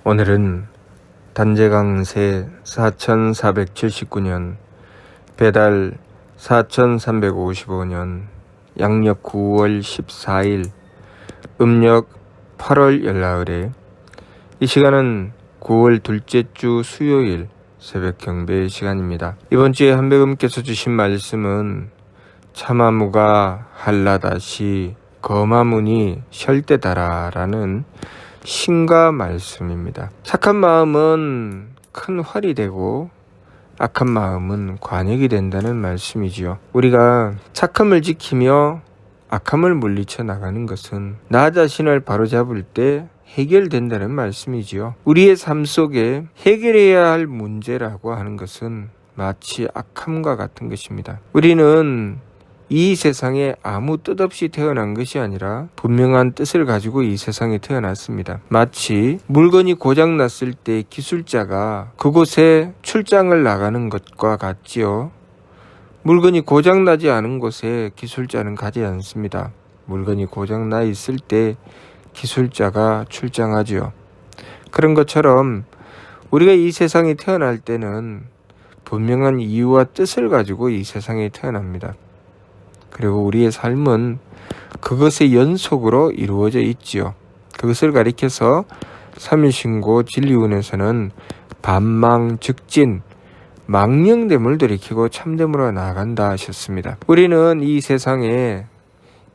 오늘은 단재강세 4479년, 배달 4355년, 양력 9월 14일, 음력 8월 열나흘에 이 시간은 9월 둘째 주 수요일 새벽 경배 시간입니다. 이번 주에 한배금께서 주신 말씀은 참아무가 한라다시 거마무니 셜때다라 라는 신가 말씀입니다. 착한 마음은 큰 활이 되고 악한 마음은 관역이 된다는 말씀이지요. 우리가 착함을 지키며 악함을 물리쳐 나가는 것은 나 자신을 바로잡을 때 해결된다는 말씀이지요. 우리의 삶 속에 해결해야 할 문제라고 하는 것은 마치 악함과 같은 것입니다. 우리는 이 세상에 아무 뜻 없이 태어난 것이 아니라 분명한 뜻을 가지고 이 세상에 태어났습니다. 마치 물건이 고장났을 때 기술자가 그곳에 출장을 나가는 것과 같지요. 물건이 고장나지 않은 곳에 기술자는 가지 않습니다. 물건이 고장나 있을 때 기술자가 출장하지요. 그런 것처럼 우리가 이 세상에 태어날 때는 분명한 이유와 뜻을 가지고 이 세상에 태어납니다. 그리고 우리의 삶은 그것의 연속으로 이루어져 있지요. 그것을 가리켜서 삼일신고 진리운에서는 반망즉진, 망령됨을 돌이키고 참됨으로 나아간다 하셨습니다. 우리는 이 세상에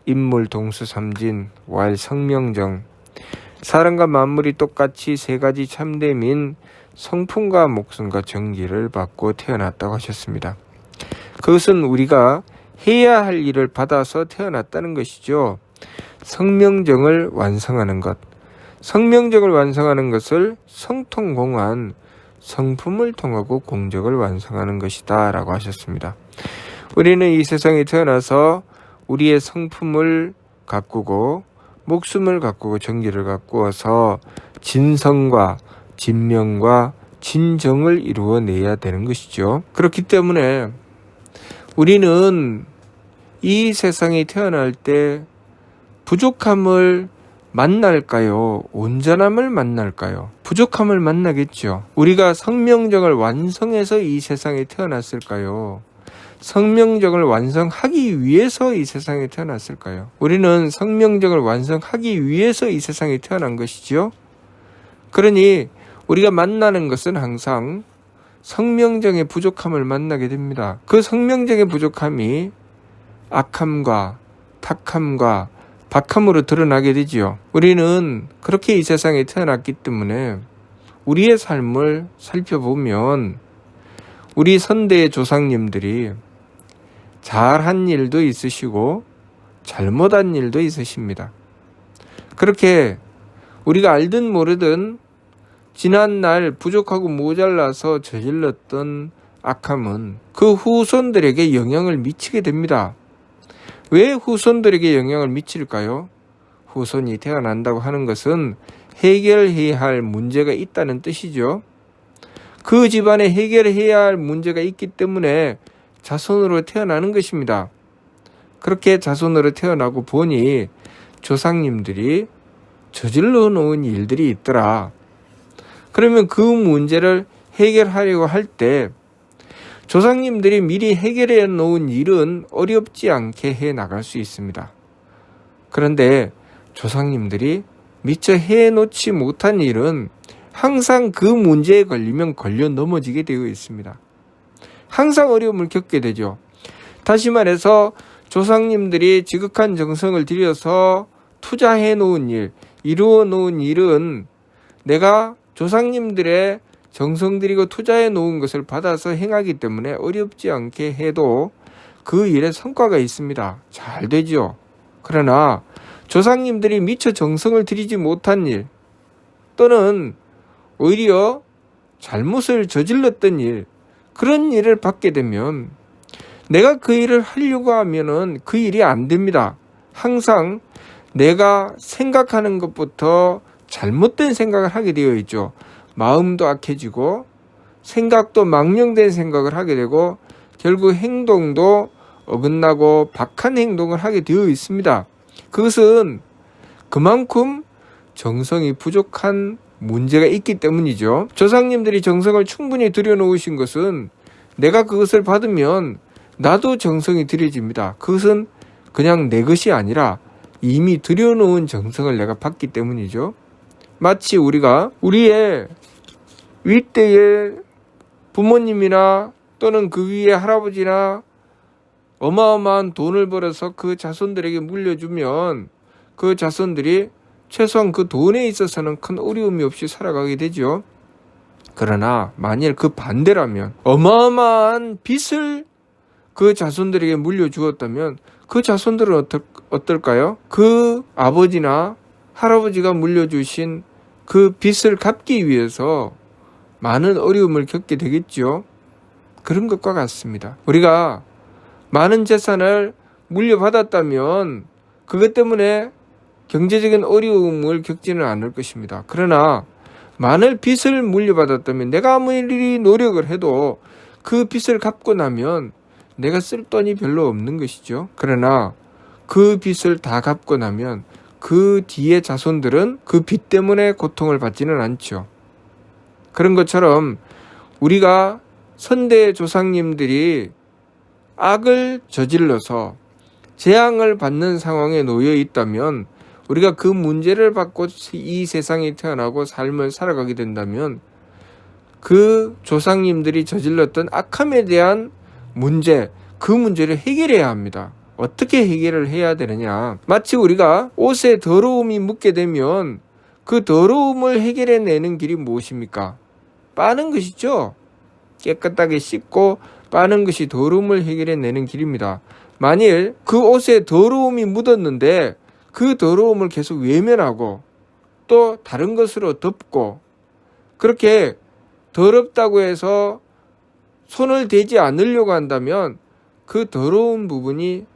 인물 동수삼진, 왈 성명정, 사람과 만물이 똑같이 세 가지 참됨인 성품과 목숨과 정기를 받고 태어났다고 하셨습니다. 그것은 우리가 해야 할 일을 받아서 태어났다는 것이죠. 성명정을 완성하는 것. 성명정을 완성하는 것을 성통공한, 성품을 통하고 공적을 완성하는 것이다 라고 하셨습니다. 우리는 이 세상에 태어나서 우리의 성품을 가꾸고 목숨을 가꾸고 정기를 가꾸어서 진성과 진명과 진정을 이루어내야 되는 것이죠. 그렇기 때문에 우리는 이 세상에 태어날 때 부족함을 만날까요? 온전함을 만날까요? 부족함을 만나겠죠. 우리가 성명정을 완성해서 이 세상에 태어났을까요? 성명정을 완성하기 위해서 이 세상에 태어났을까요? 우리는 성명정을 완성하기 위해서 이 세상에 태어난 것이지요. 그러니 우리가 만나는 것은 항상 성명정의 부족함을 만나게 됩니다. 그 성명정의 부족함이 악함과 탁함과 박함으로 드러나게 되지요. 우리는 그렇게 이 세상에 태어났기 때문에 우리의 삶을 살펴보면 우리 선대의 조상님들이 잘한 일도 있으시고 잘못한 일도 있으십니다. 그렇게 우리가 알든 모르든 지난날 부족하고 모자라서 저질렀던 악함은 그 후손들에게 영향을 미치게 됩니다. 왜 후손들에게 영향을 미칠까요? 후손이 태어난다고 하는 것은 해결해야 할 문제가 있다는 뜻이죠. 그 집안에 해결해야 할 문제가 있기 때문에 자손으로 태어나는 것입니다. 그렇게 자손으로 태어나고 보니 조상님들이 저질러 놓은 일들이 있더라. 그러면 그 문제를 해결하려고 할 때 조상님들이 미리 해결해 놓은 일은 어렵지 않게 해 나갈 수 있습니다. 그런데 조상님들이 미처 해 놓지 못한 일은 항상 그 문제에 걸리면 걸려 넘어지게 되어 있습니다. 항상 어려움을 겪게 되죠. 다시 말해서 조상님들이 지극한 정성을 들여서 투자해 놓은 일, 이루어 놓은 일은 내가 조상님들의 정성 들이고 투자해 놓은 것을 받아서 행하기 때문에 어렵지 않게 해도 그 일에 성과가 있습니다. 잘 되죠. 그러나 조상님들이 미처 정성을 들이지 못한 일 또는 오히려 잘못을 저질렀던 일, 그런 일을 받게 되면 내가 그 일을 하려고 하면은 그 일이 안 됩니다. 항상 내가 생각하는 것부터 잘못된 생각을 하게 되어 있죠. 마음도 악해지고 생각도 망령된 생각을 하게 되고 결국 행동도 어긋나고 박한 행동을 하게 되어 있습니다. 그것은 그만큼 정성이 부족한 문제가 있기 때문이죠. 조상님들이 정성을 충분히 들여놓으신 것은 내가 그것을 받으면 나도 정성이 들여집니다. 그것은 그냥 내 것이 아니라 이미 들여놓은 정성을 내가 받기 때문이죠. 마치 우리가 우리의 윗대의 부모님이나 또는 그 위에 할아버지나 어마어마한 돈을 벌어서 그 자손들에게 물려주면 그 자손들이 최소한 그 돈에 있어서는 큰 어려움이 없이 살아가게 되죠. 그러나 만일 그 반대라면 어마어마한 빚을 그 자손들에게 물려주었다면 그 자손들은 어떨까요? 그 아버지나 할아버지가 물려주신 그 빚을 갚기 위해서 많은 어려움을 겪게 되겠죠. 그런 것과 같습니다. 우리가 많은 재산을 물려받았다면 그것 때문에 경제적인 어려움을 겪지는 않을 것입니다. 그러나 많은 빚을 물려받았다면 내가 아무리 노력을 해도 그 빚을 갚고 나면 내가 쓸 돈이 별로 없는 것이죠. 그러나 그 빚을 다 갚고 나면 그 뒤에 자손들은 그 빚 때문에 고통을 받지는 않죠. 그런 것처럼 우리가 선대 조상님들이 악을 저질러서 재앙을 받는 상황에 놓여 있다면 우리가 그 문제를 받고 이 세상에 태어나고 삶을 살아가게 된다면 그 조상님들이 저질렀던 악함에 대한 문제, 그 문제를 해결해야 합니다. 어떻게 해결을 해야 되느냐? 마치 우리가 옷에 더러움이 묻게 되면 그 더러움을 해결해내는 길이 무엇입니까? 빠는 것이죠. 깨끗하게 씻고 빠는 것이 더러움을 해결해내는 길입니다. 만일 그 옷에 더러움이 묻었는데 그 더러움을 계속 외면하고 또 다른 것으로 덮고 그렇게 더럽다고 해서 손을 대지 않으려고 한다면 그 더러운 부분이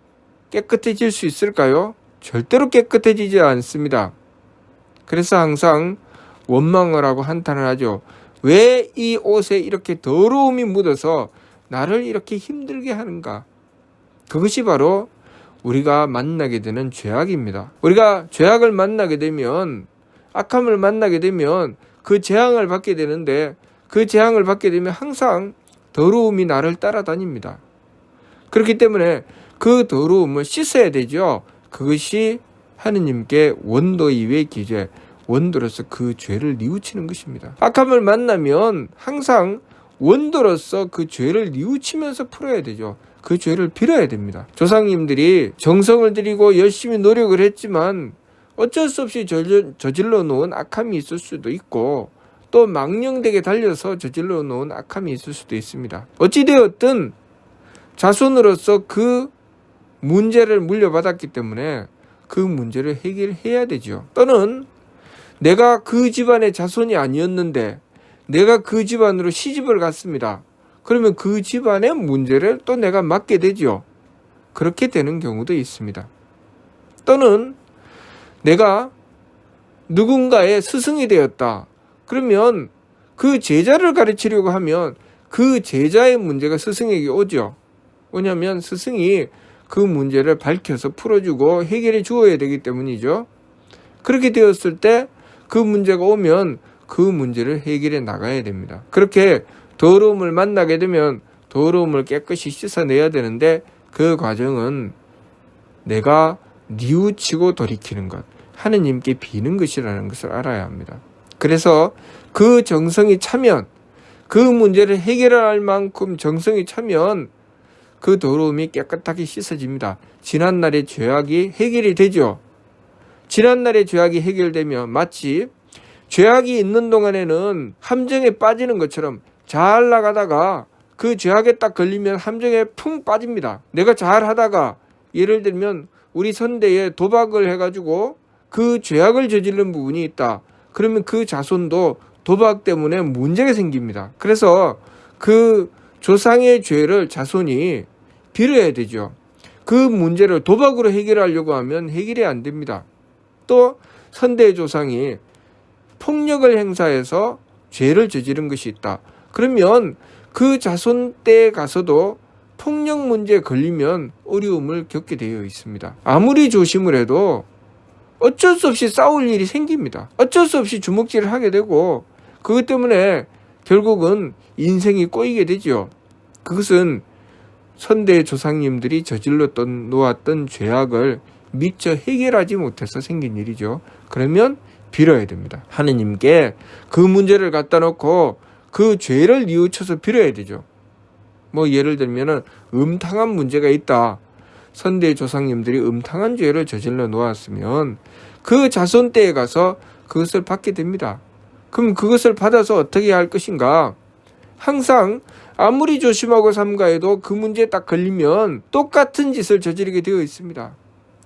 깨끗해질 수 있을까요? 절대로 깨끗해지지 않습니다. 그래서 항상 원망을 하고 한탄을 하죠. 왜 이 옷에 이렇게 더러움이 묻어서 나를 이렇게 힘들게 하는가? 그것이 바로 우리가 만나게 되는 죄악입니다. 우리가 죄악을 만나게 되면, 악함을 만나게 되면 그 재앙을 받게 되는데 그 재앙을 받게 되면 항상 더러움이 나를 따라다닙니다. 그렇기 때문에 그 더러움을 씻어야 되죠. 그것이 하느님께 원도 이외의 기죄, 원도로서 그 죄를 뉘우치는 것입니다. 악함을 만나면 항상 원도로서 그 죄를 뉘우치면서 풀어야 되죠. 그 죄를 빌어야 됩니다. 조상님들이 정성을 들이고 열심히 노력을 했지만 어쩔 수 없이 저질러 놓은 악함이 있을 수도 있고 또 망령되게 달려서 저질러 놓은 악함이 있을 수도 있습니다. 어찌되었든 자손으로서 그 문제를 물려받았기 때문에 그 문제를 해결해야 되죠. 또는 내가 그 집안의 자손이 아니었는데 내가 그 집안으로 시집을 갔습니다. 그러면 그 집안의 문제를 또 내가 맡게 되죠. 그렇게 되는 경우도 있습니다. 또는 내가 누군가의 스승이 되었다. 그러면 그 제자를 가르치려고 하면 그 제자의 문제가 스승에게 오죠. 왜냐하면 스승이 그 문제를 밝혀서 풀어주고 해결해 주어야 되기 때문이죠. 그렇게 되었을 때 그 문제가 오면 그 문제를 해결해 나가야 됩니다. 그렇게 더러움을 만나게 되면 더러움을 깨끗이 씻어내야 되는데 그 과정은 내가 뉘우치고 돌이키는 것, 하느님께 비는 것이라는 것을 알아야 합니다. 그래서 그 정성이 차면, 그 문제를 해결할 만큼 정성이 차면 그 더러움이 깨끗하게 씻어집니다. 지난날의 죄악이 해결이 되죠. 지난날의 죄악이 해결되면 마치 죄악이 있는 동안에는 함정에 빠지는 것처럼 잘 나가다가 그 죄악에 딱 걸리면 함정에 풍 빠집니다. 내가 잘 하다가 예를 들면 우리 선대에 도박을 해가지고 그 죄악을 저지른 부분이 있다. 그러면 그 자손도 도박 때문에 문제가 생깁니다. 그래서 그 조상의 죄를 자손이 빌어야 되죠. 그 문제를 도박으로 해결하려고 하면 해결이 안 됩니다. 또 선대의 조상이 폭력을 행사해서 죄를 저지른 것이 있다. 그러면 그 자손 때에 가서도 폭력 문제에 걸리면 어려움을 겪게 되어 있습니다. 아무리 조심을 해도 어쩔 수 없이 싸울 일이 생깁니다. 어쩔 수 없이 주먹질을 하게 되고 그것 때문에 결국은 인생이 꼬이게 되죠. 그것은 선대 조상님들이 저질렀던 놓았던 죄악을 미처 해결하지 못해서 생긴 일이죠. 그러면 빌어야 됩니다. 하느님께 그 문제를 갖다 놓고 그 죄를 뉘우쳐서 빌어야 되죠. 뭐 예를 들면은 음탕한 문제가 있다. 선대 조상님들이 음탕한 죄를 저질러 놓았으면 그 자손 때에 가서 그것을 받게 됩니다. 그럼 그것을 받아서 어떻게 할 것인가? 항상 아무리 조심하고 삼가해도 그 문제에 딱 걸리면 똑같은 짓을 저지르게 되어 있습니다.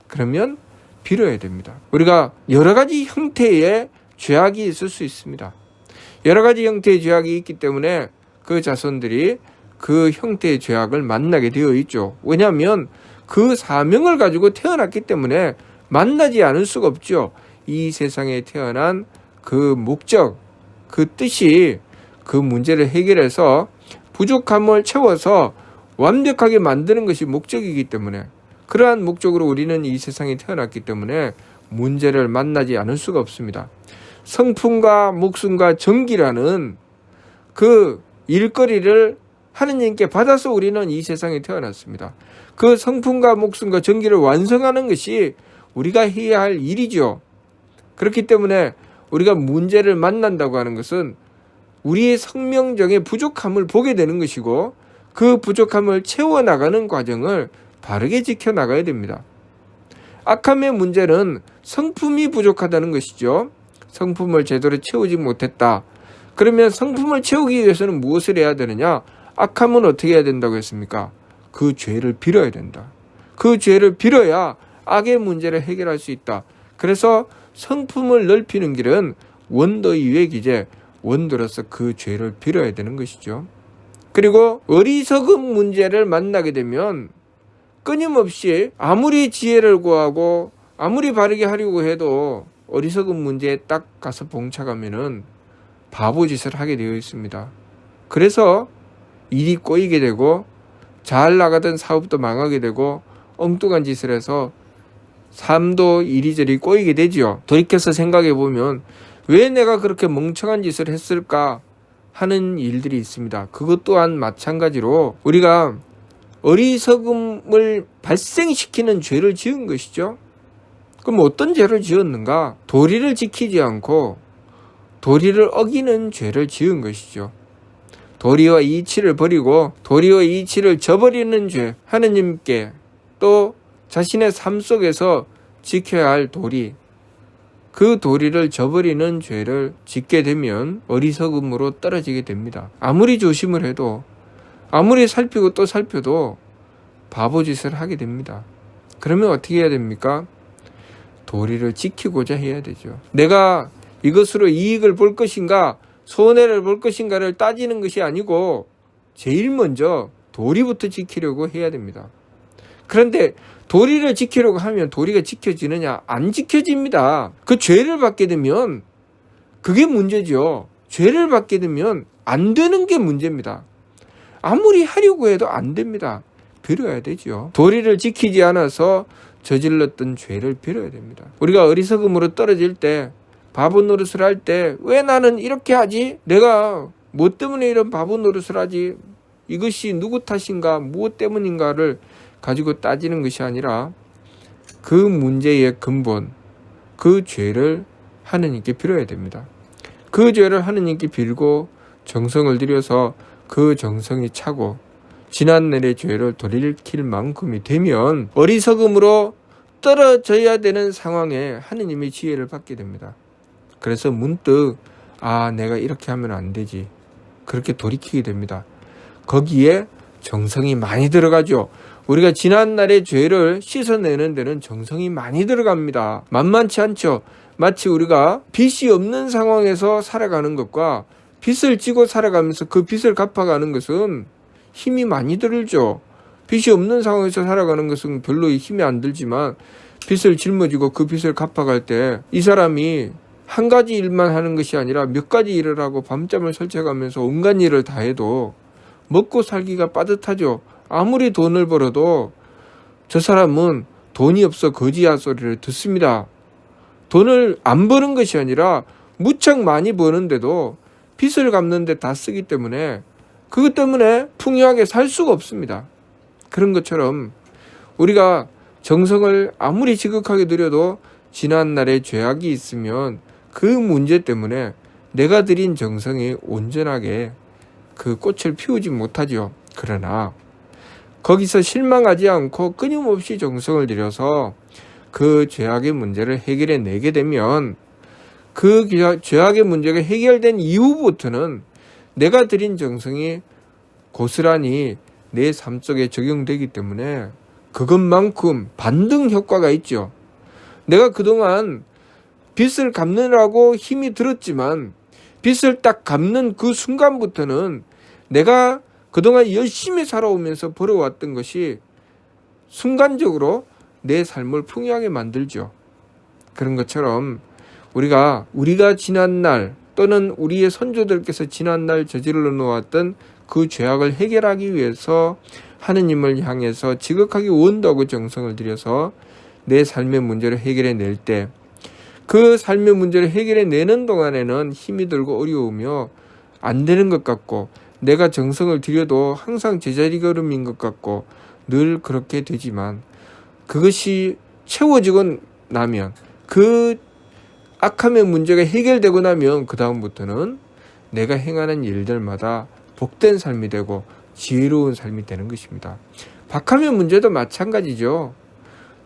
그러면 빌어야 됩니다. 우리가 여러 가지 형태의 죄악이 있을 수 있습니다. 여러 가지 형태의 죄악이 있기 때문에 그 자손들이 그 형태의 죄악을 만나게 되어 있죠. 왜냐하면 그 사명을 가지고 태어났기 때문에 만나지 않을 수가 없죠. 이 세상에 태어난 그 목적, 그 뜻이 그 문제를 해결해서 부족함을 채워서 완벽하게 만드는 것이 목적이기 때문에 그러한 목적으로 우리는 이 세상에 태어났기 때문에 문제를 만나지 않을 수가 없습니다. 성품과 목숨과 정기라는 그 일거리를 하느님께 받아서 우리는 이 세상에 태어났습니다. 그 성품과 목숨과 정기를 완성하는 것이 우리가 해야 할 일이죠. 그렇기 때문에 우리가 문제를 만난다고 하는 것은 우리의 성명정의 부족함을 보게 되는 것이고 그 부족함을 채워나가는 과정을 바르게 지켜나가야 됩니다. 악함의 문제는 성품이 부족하다는 것이죠. 성품을 제대로 채우지 못했다. 그러면 성품을 채우기 위해서는 무엇을 해야 되느냐? 악함은 어떻게 해야 된다고 했습니까? 그 죄를 빌어야 된다. 그 죄를 빌어야 악의 문제를 해결할 수 있다. 그래서 성품을 넓히는 길은 원도 이외 기제, 원도로서 그 죄를 빌어야 되는 것이죠. 그리고 어리석은 문제를 만나게 되면 끊임없이 아무리 지혜를 구하고 아무리 바르게 하려고 해도 어리석은 문제에 딱 가서 봉착하면은 바보짓을 하게 되어 있습니다. 그래서 일이 꼬이게 되고 잘 나가던 사업도 망하게 되고 엉뚱한 짓을 해서 삶도 이리저리 꼬이게 되지요. 돌이켜서 생각해 보면 왜 내가 그렇게 멍청한 짓을 했을까 하는 일들이 있습니다. 그것 또한 마찬가지로 우리가 어리석음을 발생시키는 죄를 지은 것이죠. 그럼 어떤 죄를 지었는가? 도리를 지키지 않고 도리를 어기는 죄를 지은 것이죠. 도리와 이치를 버리고 도리와 이치를 저버리는 죄, 하느님께 또 자신의 삶 속에서 지켜야 할 도리, 그 도리를 저버리는 죄를 짓게 되면 어리석음으로 떨어지게 됩니다. 아무리 조심을 해도 아무리 살피고 또 살펴도 바보짓을 하게 됩니다. 그러면 어떻게 해야 됩니까? 도리를 지키고자 해야 되죠. 내가 이것으로 이익을 볼 것인가 손해를 볼 것인가를 따지는 것이 아니고 제일 먼저 도리부터 지키려고 해야 됩니다. 그런데 도리를 지키려고 하면 도리가 지켜지느냐? 안 지켜집니다. 그 죄를 받게 되면 그게 문제죠. 죄를 받게 되면 안 되는 게 문제입니다. 아무리 하려고 해도 안 됩니다. 빌어야 되죠. 도리를 지키지 않아서 저질렀던 죄를 빌어야 됩니다. 우리가 어리석음으로 떨어질 때 바보 노릇을 할 때 왜 나는 이렇게 하지? 내가 뭐 때문에 이런 바보 노릇을 하지? 이것이 누구 탓인가? 무엇 때문인가를 가지고 따지는 것이 아니라 그 문제의 근본, 그 죄를 하느님께 빌어야 됩니다. 그 죄를 하느님께 빌고 정성을 들여서 그 정성이 차고 지난날의 죄를 돌이킬 만큼이 되면 어리석음으로 떨어져야 되는 상황에 하느님의 지혜를 받게 됩니다. 그래서 문득 내가 이렇게 하면 안 되지. 그렇게 돌이키게 됩니다. 거기에 정성이 많이 들어가죠. 우리가 지난날의 죄를 씻어내는 데는 정성이 많이 들어갑니다. 만만치 않죠. 마치 우리가 빚이 없는 상황에서 살아가는 것과 빚을 지고 살아가면서 그 빚을 갚아가는 것은 힘이 많이 들죠. 빚이 없는 상황에서 살아가는 것은 별로 힘이 안 들지만 빚을 짊어지고 그 빚을 갚아갈 때 이 사람이 한 가지 일만 하는 것이 아니라 몇 가지 일을 하고 밤잠을 설쳐가면서 온갖 일을 다 해도 먹고 살기가 빠듯하죠. 아무리 돈을 벌어도 저 사람은 돈이 없어 거지야 소리를 듣습니다. 돈을 안 버는 것이 아니라 무척 많이 버는데도 빚을 갚는 데 다 쓰기 때문에 그것 때문에 풍요하게 살 수가 없습니다. 그런 것처럼 우리가 정성을 아무리 지극하게 들여도 지난날의 죄악이 있으면 그 문제 때문에 내가 들인 정성이 온전하게 그 꽃을 피우지 못하죠. 그러나 거기서 실망하지 않고 끊임없이 정성을 들여서 그 죄악의 문제를 해결해 내게 되면 그 죄악의 문제가 해결된 이후부터는 내가 들인 정성이 고스란히 내 삶 속에 적용되기 때문에 그것만큼 반등 효과가 있죠. 내가 그동안 빚을 갚느라고 힘이 들었지만 빚을 딱 갚는 그 순간부터는 내가 그동안 열심히 살아오면서 벌어왔던 것이 순간적으로 내 삶을 풍요하게 만들죠. 그런 것처럼 우리가 지난날 또는 우리의 선조들께서 지난날 저질러 놓았던 그 죄악을 해결하기 위해서 하느님을 향해서 지극하게 원도하고 정성을 들여서 내 삶의 문제를 해결해 낼 때 그 삶의 문제를 해결해 내는 동안에는 힘이 들고 어려우며 안 되는 것 같고 내가 정성을 들여도 항상 제자리 걸음인 것 같고 늘 그렇게 되지만 그것이 채워지고 나면 그 악함의 문제가 해결되고 나면 그 다음부터는 내가 행하는 일들마다 복된 삶이 되고 지혜로운 삶이 되는 것입니다. 박함의 문제도 마찬가지죠.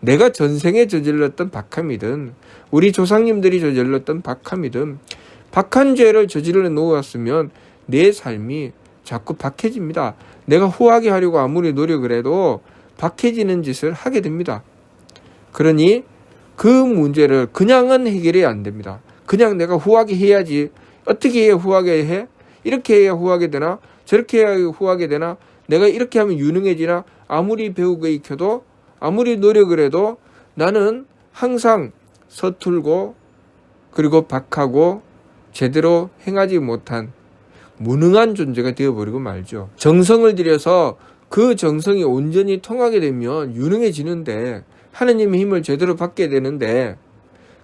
내가 전생에 저질렀던 박함이든 우리 조상님들이 저질렀던 박함이든 박한 죄를 저질러 놓았으면 내 삶이 자꾸 박해집니다. 내가 후하게 하려고 아무리 노력을 해도 박해지는 짓을 하게 됩니다. 그러니 그 문제를 그냥은 해결이 안 됩니다. 그냥 내가 후하게 해야지. 어떻게 해야 후하게 해? 이렇게 해야 후하게 되나? 저렇게 해야 후하게 되나? 내가 이렇게 하면 유능해지나? 아무리 배우고 익혀도 아무리 노력을 해도 나는 항상 서툴고 그리고 박하고 제대로 행하지 못한 무능한 존재가 되어버리고 말죠. 정성을 들여서 그 정성이 온전히 통하게 되면 유능해지는데 하느님의 힘을 제대로 받게 되는데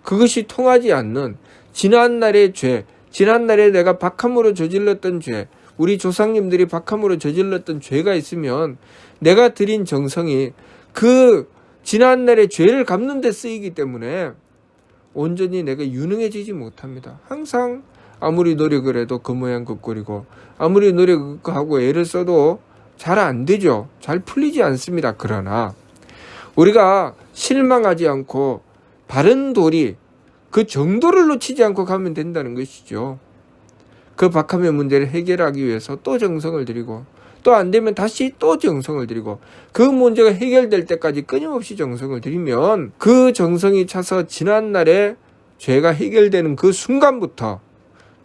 그것이 통하지 않는 지난날의 죄, 지난날에 내가 박함으로 저질렀던 죄, 우리 조상님들이 박함으로 저질렀던 죄가 있으면 내가 드린 정성이 그 지난날의 죄를 갚는 데 쓰이기 때문에 온전히 내가 유능해지지 못합니다. 항상 아무리 노력을 해도 그 모양 그 꼴이고 아무리 노력하고 애를 써도 잘 안 되죠. 잘 풀리지 않습니다. 그러나 우리가 실망하지 않고 바른 도리 그 정도를 놓치지 않고 가면 된다는 것이죠. 그 박함의 문제를 해결하기 위해서 또 정성을 들이고 또 안 되면 다시 또 정성을 들이고 그 문제가 해결될 때까지 끊임없이 정성을 들이면 그 정성이 차서 지난날에 죄가 해결되는 그 순간부터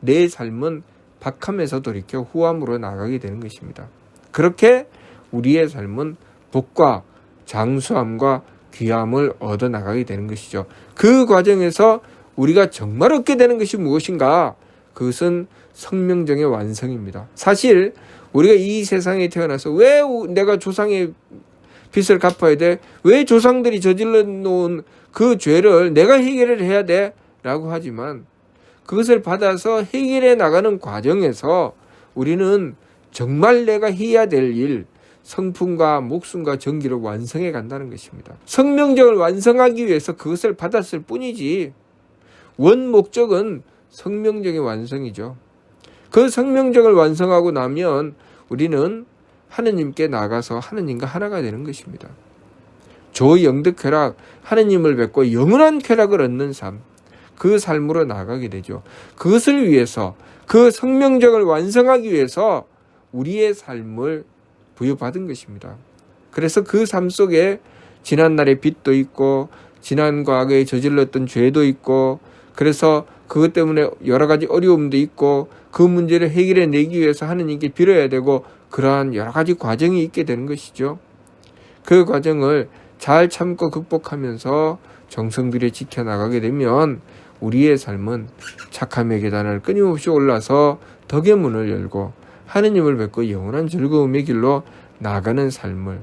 내 삶은 박함에서 돌이켜 후함으로 나가게 되는 것입니다. 그렇게 우리의 삶은 복과 장수함과 귀함을 얻어 나가게 되는 것이죠. 그 과정에서 우리가 정말 얻게 되는 것이 무엇인가? 그것은 성명정의 완성입니다. 사실 우리가 이 세상에 태어나서 왜 내가 조상의 빚을 갚아야 돼? 왜 조상들이 저질러 놓은 그 죄를 내가 해결을 해야 돼? 라고 하지만 그것을 받아서 해결해 나가는 과정에서 우리는 정말 내가 해야 될 일, 성품과 목숨과 정기를 완성해 간다는 것입니다. 성명정을 완성하기 위해서 그것을 받았을 뿐이지 원 목적은 성명정의 완성이죠. 그 성명정을 완성하고 나면 우리는 하느님께 나가서 하느님과 하나가 되는 것입니다. 조영득쾌락, 하느님을 뵙고 영원한 쾌락을 얻는 삶, 그 삶으로 나가게 되죠. 그것을 위해서 그 성명정을 완성하기 위해서 우리의 삶을 부여받은 것입니다. 그래서 그 삶 속에 지난날의 빚도 있고 지난 과거에 저질렀던 죄도 있고 그래서 그것 때문에 여러 가지 어려움도 있고 그 문제를 해결해 내기 위해서 하느님께 빌어야 되고 그러한 여러 가지 과정이 있게 되는 것이죠. 그 과정을 잘 참고 극복하면서 정성 들여 지켜나가게 되면 우리의 삶은 착함의 계단을 끊임없이 올라서 덕의 문을 열고 하느님을 뵙고 영원한 즐거움의 길로 나가는 삶을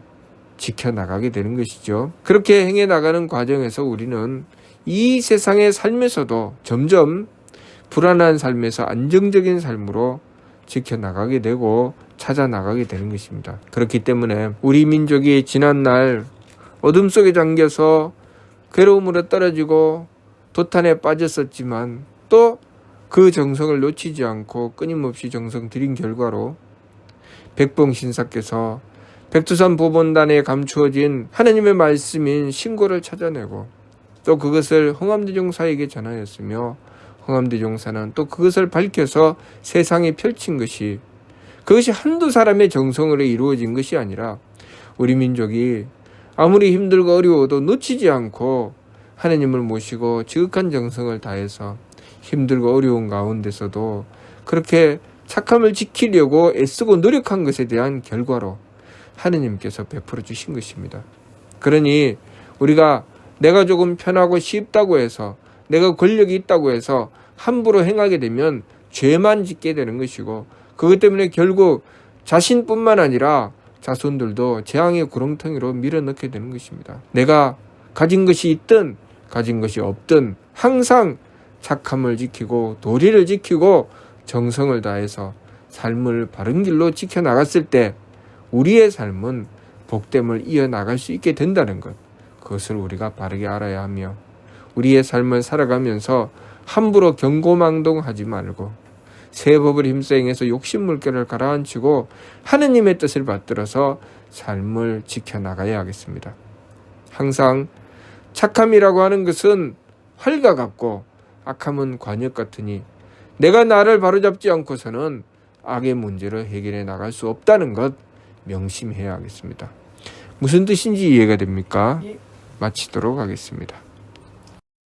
지켜나가게 되는 것이죠. 그렇게 행해 나가는 과정에서 우리는 이 세상의 삶에서도 점점 불안한 삶에서 안정적인 삶으로 지켜나가게 되고 찾아나가게 되는 것입니다. 그렇기 때문에 우리 민족이 지난날 어둠 속에 잠겨서 괴로움으로 떨어지고 도탄에 빠졌었지만 또 그 정성을 놓치지 않고 끊임없이 정성 들인 결과로 백봉신사께서 백두산 보본단에 감추어진 하나님의 말씀인 신고를 찾아내고 또 그것을 홍암대종사에게 전하였으며 홍암대종사는 또 그것을 밝혀서 세상에 펼친 것이 그것이 한두 사람의 정성으로 이루어진 것이 아니라 우리 민족이 아무리 힘들고 어려워도 놓치지 않고 하나님을 모시고 지극한 정성을 다해서 힘들고 어려운 가운데서도 그렇게 착함을 지키려고 애쓰고 노력한 것에 대한 결과로 하느님께서 베풀어 주신 것입니다. 그러니 우리가 내가 조금 편하고 쉽다고 해서 내가 권력이 있다고 해서 함부로 행하게 되면 죄만 짓게 되는 것이고 그것 때문에 결국 자신뿐만 아니라 자손들도 재앙의 구렁텅이로 밀어넣게 되는 것입니다. 내가 가진 것이 있든 가진 것이 없든 항상 착함을 지키고 도리를 지키고 정성을 다해서 삶을 바른 길로 지켜나갔을 때 우리의 삶은 복됨을 이어나갈 수 있게 된다는 것, 그것을 우리가 바르게 알아야 하며 우리의 삶을 살아가면서 함부로 경고망동하지 말고 새 법을 힘써 행해서 욕심물결을 가라앉히고 하느님의 뜻을 받들어서 삶을 지켜나가야 하겠습니다. 항상 착함이라고 하는 것은 활과 같고 악함은 관역 같으니 내가 나를 바로잡지 않고서는 악의 문제를 해결해 나갈 수 없다는 것 명심해야 하겠습니다. 무슨 뜻인지 이해가 됩니까? 마치도록 하겠습니다.